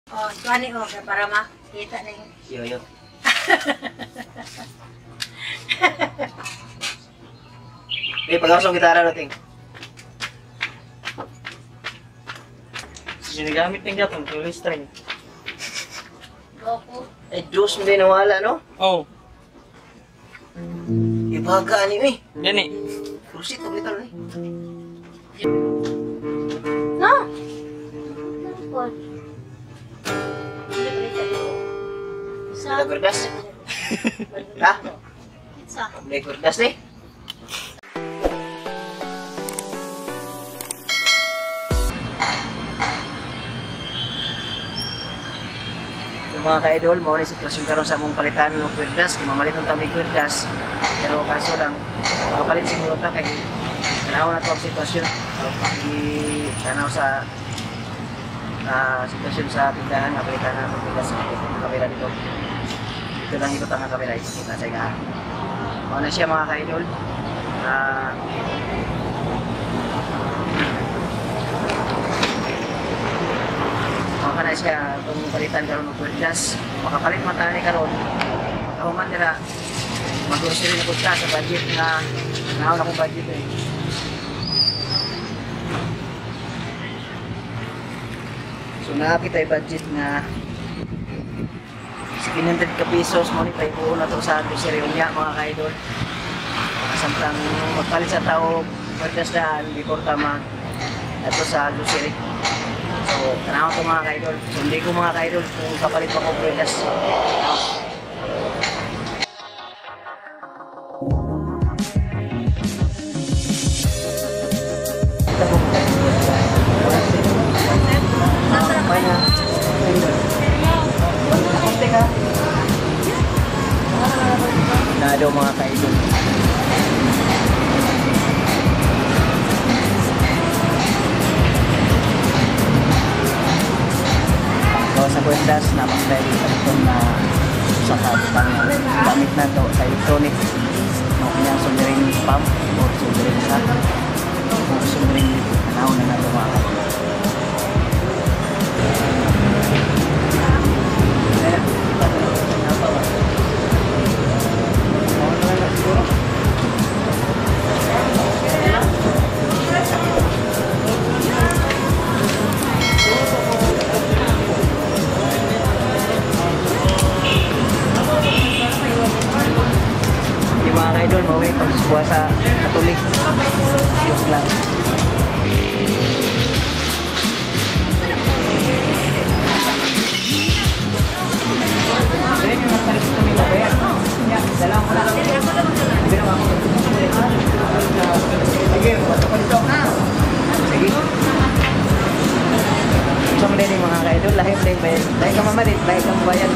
Oh, tuani ko para makita na yun. Yo. Pag-ausong gitara natin. Ginagamit ng gatong tuloy string. Goko. Diyos mo din nawala, no? Oh, Ibaga ni eh. gani. Kursit, tablit talo ni. No! Good. Wala gurdas. Ha? Sa. Wala gurdas ni. Mga ka-idol, mao ni sitwasyon karon sa among palitan ng kwerdas, mamalit ng tamig kwerdas. Pero kaso lang, makapalit siguro ta kay tanaw na to ang sitwasyon. Tanaw sa sitwasyon sa tindahan, mapalitan na ng kwerdas sa kamera dito. Ito lang ikot ang kamera, ipakita sa ika. Mao na siya mga ka-idol. Makakana siya itong palitan karon ng kwerdas. Makapalit man tayo ni karon. Ako man nila mag-grocery na punta sa budget na nahaw na kong budget eh. So nakakita yung budget na 600 ka pesos mo ni paibuo na to sa grocery niya mga ka-idol. Samtang magpalit sa tao kwerdas daan before tama ito sa grocery. So, tanaw ko mga ka-idol. So, hindi ko mga ka-idol kung kapalit pa ko kwerdas. Nado mga ka-idol. Sa kwerdas na mag-ready sa itong sa gamit na to sa electronic kanyang soldering pump o soldering sa o soldering panahon na nato mga idol mo may pagsuwa sa Katolik yung lang so mali din mga ka-idol lahim din dahil ka mamalit dahil ka mabayan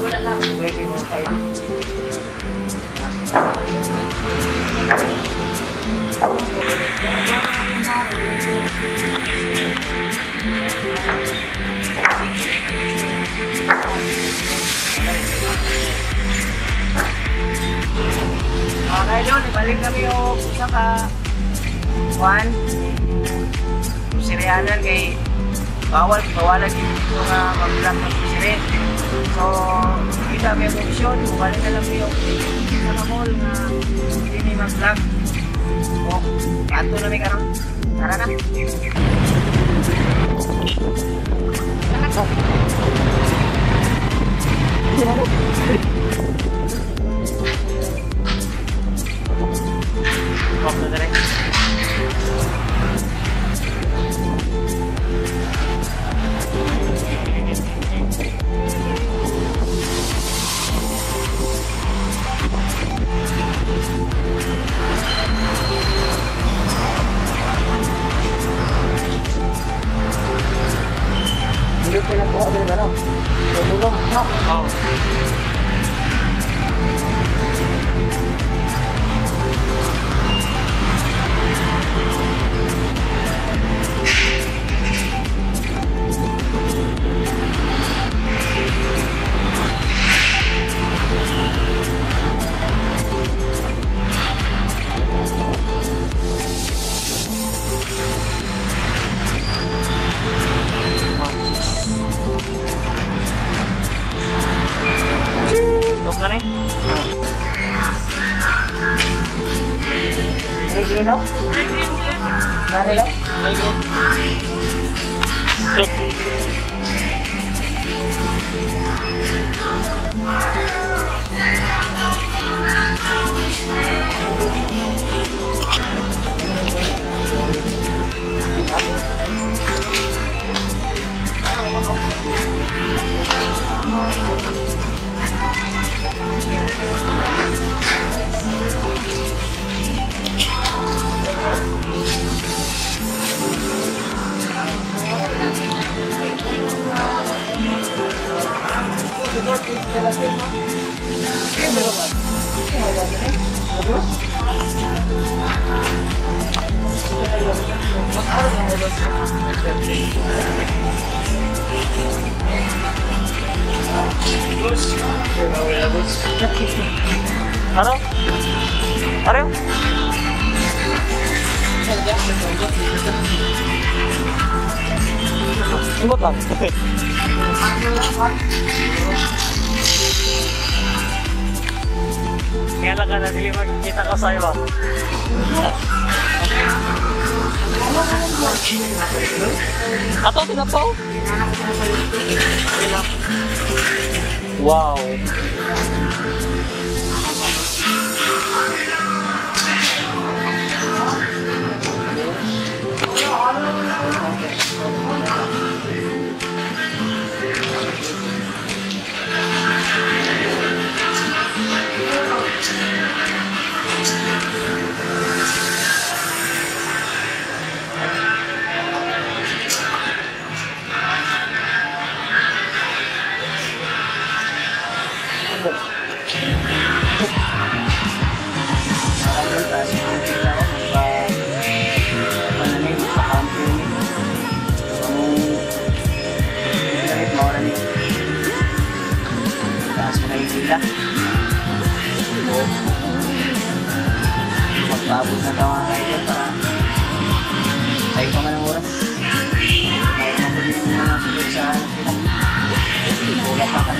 wala lang. Pwede mo tayo. Okay, Lon. Ibalik kami yung isa ka Juan. Sirianan kay bawalan dito nga mag-vlog ng siri. So, kita may option, bukali na lang yung sa mall na hindi may mag-vlog. O, kanto na may karoon. Tara na. Off na rin. Sino? Nari lang? Ano? Ano? Imot lang. Kaya lang ka na dili magkita ko sa'yo ah. Ato, tinapaw? Wow. Magpabot na tawa kayo dyan para tayo pa nga ng oras. Tayo mabili mo na sulit sa ulat pa ka.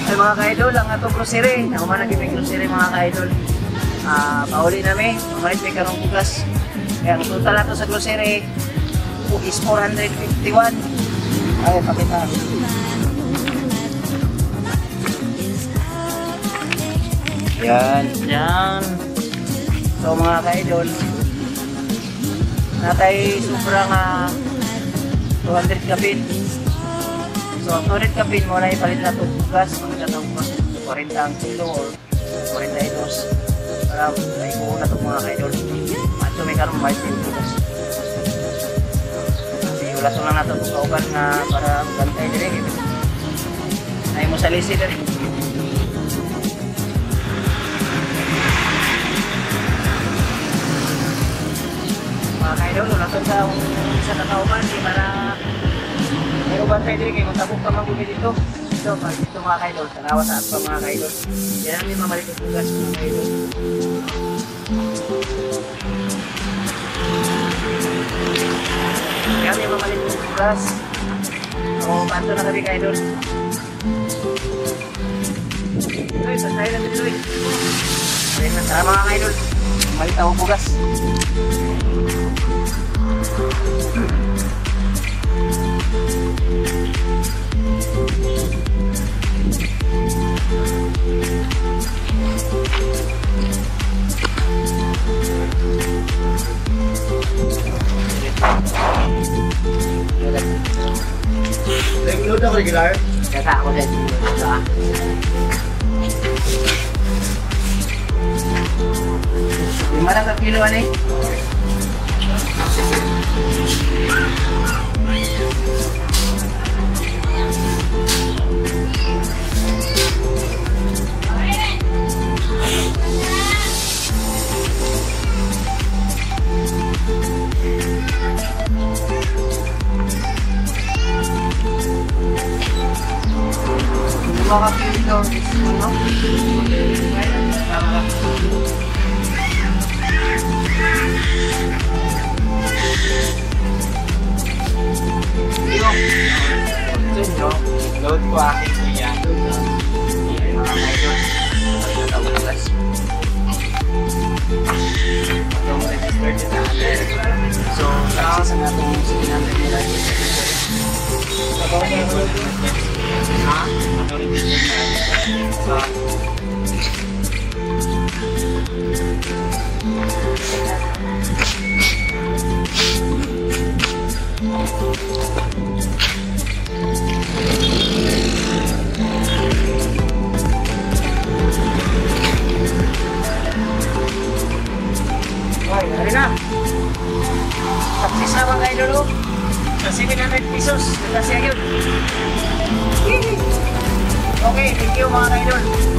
Ay mga ka-idol, ang atong grocery. Ako man naging grocery mga ka-idol. Pauli namin, mamalit may karong bukas. Kaya ang total nato sa grocery is 451. Ay, pakita. Yan. Yan. So mga ka-idol, natay sobrang 200 kapin. So, ang 200 kapin mo na ipalit na ito bugas. Magkatang 40 ang kilo or 40 itos. Para maikuho na ito mga ka-idol. Macho may karong mahit yung bugas. Kasi ulaso lang na ito kung kauban nga para magantay din. Ay mo sa lisi din. Mga ka-idol, ulaso sa kakauban para pero bantay din kayo, magtabok pa magbumi dito. Dito, pag dito mga ka-idol, tanawa sa pa mga ka-idol. Yan ang may mamalik yung bugas mga ka-idol. Yan may mamalik yung bugas. O, panto na kami ka-idol. Tuloy, bantay na tuloy. Ayun na, tara mga ka-idol. Malit ako bugas. Nag-load ako regular? Kata ako din. Lima lang ka kilo ano eh? baka kilo is ano? Tama. Yung Load ko aking kuya. mga idol. So, success ang atong sinanay nila. Ha? Okay, hari na. Success na mga idol. Sa 700 pesos. Kasi yun. Okay, thank you mga idol.